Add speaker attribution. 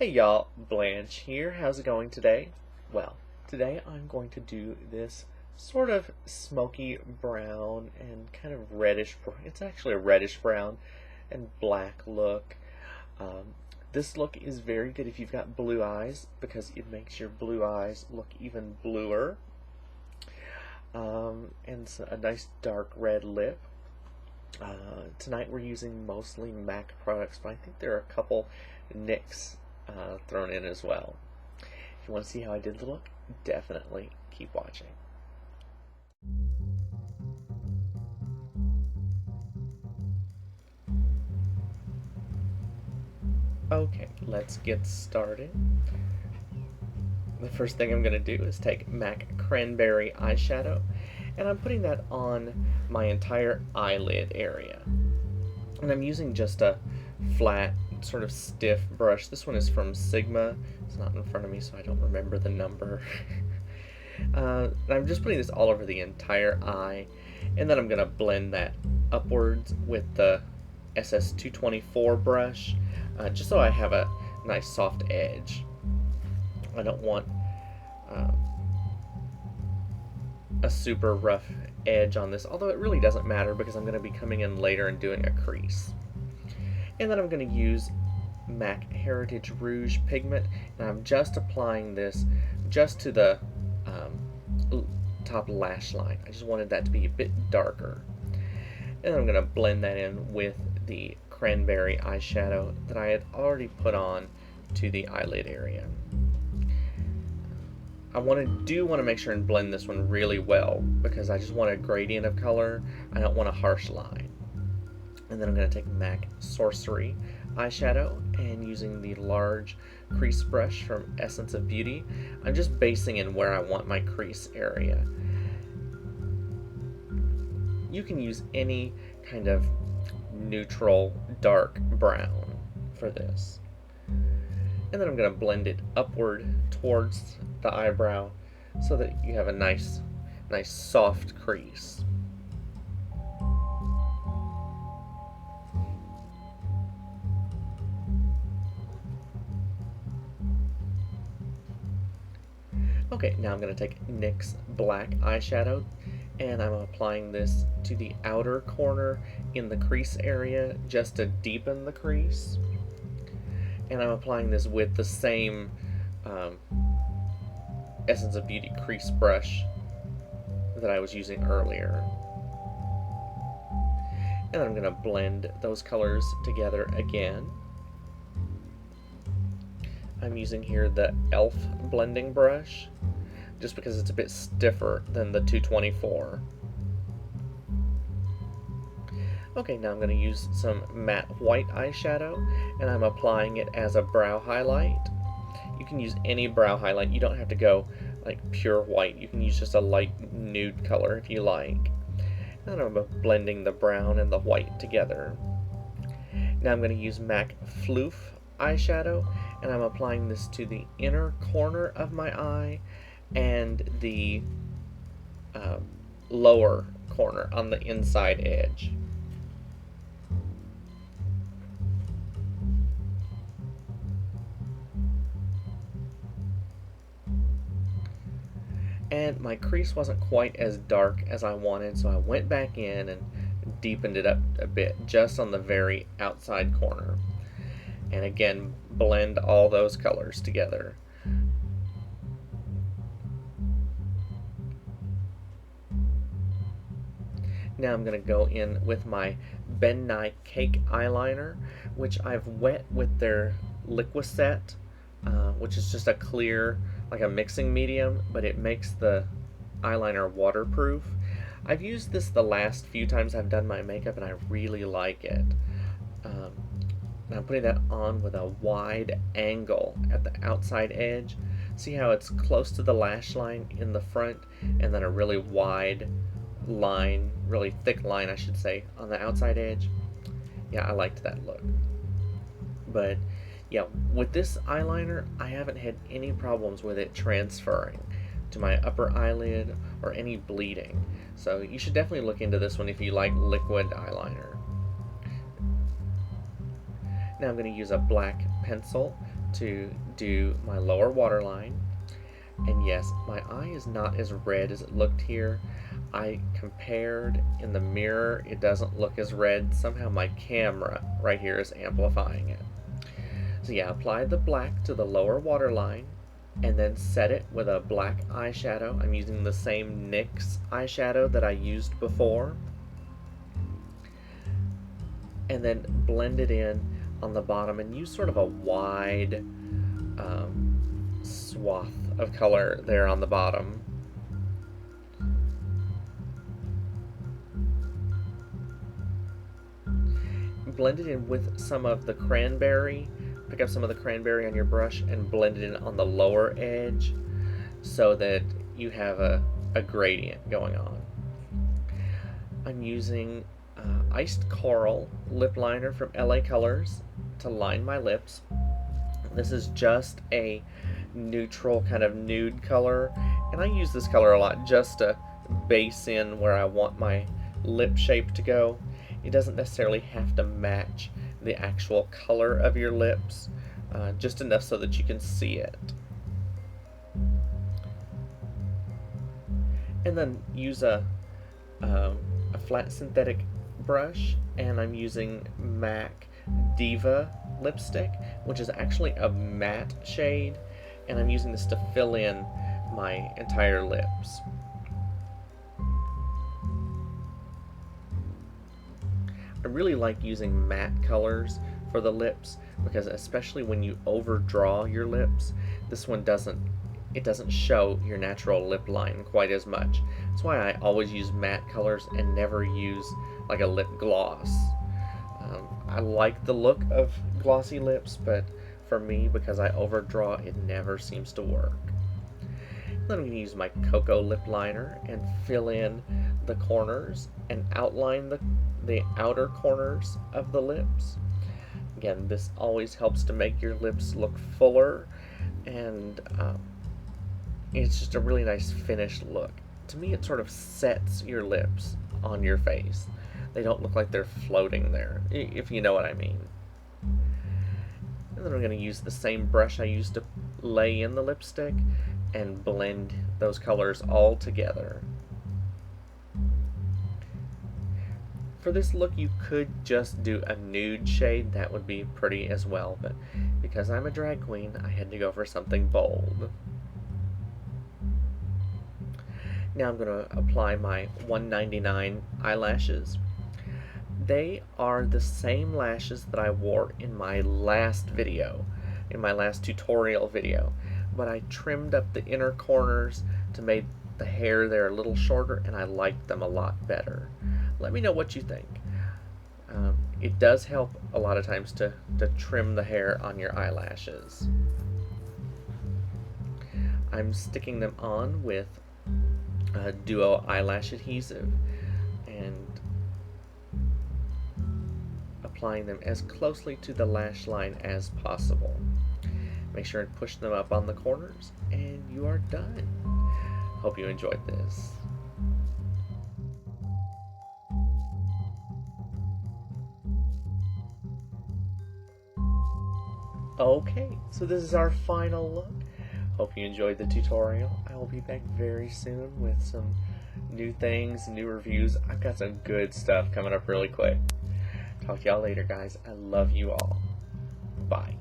Speaker 1: Hey y'all, Blanche here. How's it going today? Well, today I'm going to do this sort of smoky brown and kind of reddish, it's actually a reddish brown and black look. This look is very good if you've got blue eyes because it makes your blue eyes look even bluer. And a nice dark red lip. Tonight we're using mostly MAC products, but I think there are a couple NYX thrown in as well. If you want to see how I did the look, definitely keep watching. Okay, let's get started. The first thing I'm going to do is take MAC Cranberry Eyeshadow, and I'm putting that on my entire eyelid area. And I'm using just a flat, sort of stiff brush. This one is from Sigma. It's not in front of me, so I don't remember the number. I'm just putting this all over the entire eye, and then I'm going to blend that upwards with the SS224 brush, just so I have a nice soft edge. I don't want a super rough edge on this, although it really doesn't matter because I'm going to be coming in later and doing a crease. And then I'm going to use MAC Heritage Rouge Pigment, and I'm just applying this just to the top lash line. I just wanted that to be a bit darker. And then I'm going to blend that in with the Cranberry Eyeshadow that I had already put on to the eyelid area. I want to make sure and blend this one really well because I just want a gradient of color. I don't want a harsh line. And then I'm going to take MAC Sorcery Eyeshadow, and using the large crease brush from Essence of Beauty, I'm just basing in where I want my crease area. You can use any kind of neutral dark brown for this. And then I'm going to blend it upward towards the eyebrow so that you have a nice soft crease. Okay, now I'm going to take NYX Black Eyeshadow, and I'm applying this to the outer corner in the crease area just to deepen the crease. And I'm applying this with the same Essence of Beauty crease brush that I was using earlier. And I'm going to blend those colors together again. I'm using here the e.l.f. blending brush just because it's a bit stiffer than the 224. Okay, now I'm going to use some matte white eyeshadow, and I'm applying it as a brow highlight. You can use any brow highlight. You don't have to go like pure white. You can use just a light nude color if you like. And I'm blending the brown and the white together. Now I'm going to use MAC Phloof eyeshadow, and I'm applying this to the inner corner of my eye and the lower corner on the inside edge. And my crease wasn't quite as dark as I wanted, so I went back in and deepened it up a bit just on the very outside corner. And again, blend all those colors together. Now I'm going to go in with my Nye Cake Eyeliner, which I've wet with their Liquiset, which is just a clear, like a mixing medium, but it makes the eyeliner waterproof. I've used this the last few times I've done my makeup, and I really like it. I'm putting that on with a wide angle at the outside edge. See how it's close to the lash line in the front, and then a really wide line, really thick line I should say, on the outside edge. Yeah, I liked that look. But yeah, with this eyeliner, I haven't had any problems with it transferring to my upper eyelid or any bleeding. So you should definitely look into this one if you like liquid eyeliner. Now I'm going to use a black pencil to do my lower waterline. And yes, my eye is not as red as it looked here. I compared in the mirror, it doesn't look as red. Somehow my camera right here is amplifying it. So yeah, apply the black to the lower waterline and then set it with a black eyeshadow. I'm using the same NYX eyeshadow that I used before. And then blend it in on the bottom and use sort of a wide swath of color there on the bottom. Blend it in with some of the cranberry. Pick up some of the cranberry on your brush and blend it in on the lower edge so that you have a gradient going on. I'm using Iced Coral lip liner from LA Colors to line my lips. This is just a neutral kind of nude color, and I use this color a lot just to base in where I want my lip shape to go. It doesn't necessarily have to match the actual color of your lips, just enough so that you can see it. And then use a flat synthetic brush, and I'm using MAC Diva Lipstick, which is actually a matte shade, and I'm using this to fill in my entire lips. I really like using matte colors for the lips because especially when you overdraw your lips, this one doesn't show your natural lip line quite as much. That's why I always use matte colors and never use like a lip gloss. I like the look of glossy lips, but for me, because I overdraw, it never seems to work. Then I'm going to use my Cocoa lip liner and fill in the corners and outline the outer corners of the lips. Again, this always helps to make your lips look fuller, and it's just a really nice finished look. To me, it sort of sets your lips on your face. They don't look like they're floating there, if you know what I mean. And then I'm going to use the same brush I used to lay in the lipstick and blend those colors all together. For this look, you could just do a nude shade. That would be pretty as well, but because I'm a drag queen, I had to go for something bold. Now I'm going to apply my $1.99 eyelashes. They are the same lashes that I wore in my last video, in my last tutorial video, but I trimmed up the inner corners to make the hair there a little shorter, and I liked them a lot better. Let me know what you think. It does help a lot of times to trim the hair on your eyelashes. I'm sticking them on with Duo Eyelash Adhesive and applying them as closely to the lash line as possible. Make sure and push them up on the corners, and you are done. Hope you enjoyed this. Okay, so this is our final look. Hope you enjoyed the tutorial. I will be back very soon with some new things, new reviews. I've got some good stuff coming up really quick. Talk to y'all later, guys. I love you all. Bye.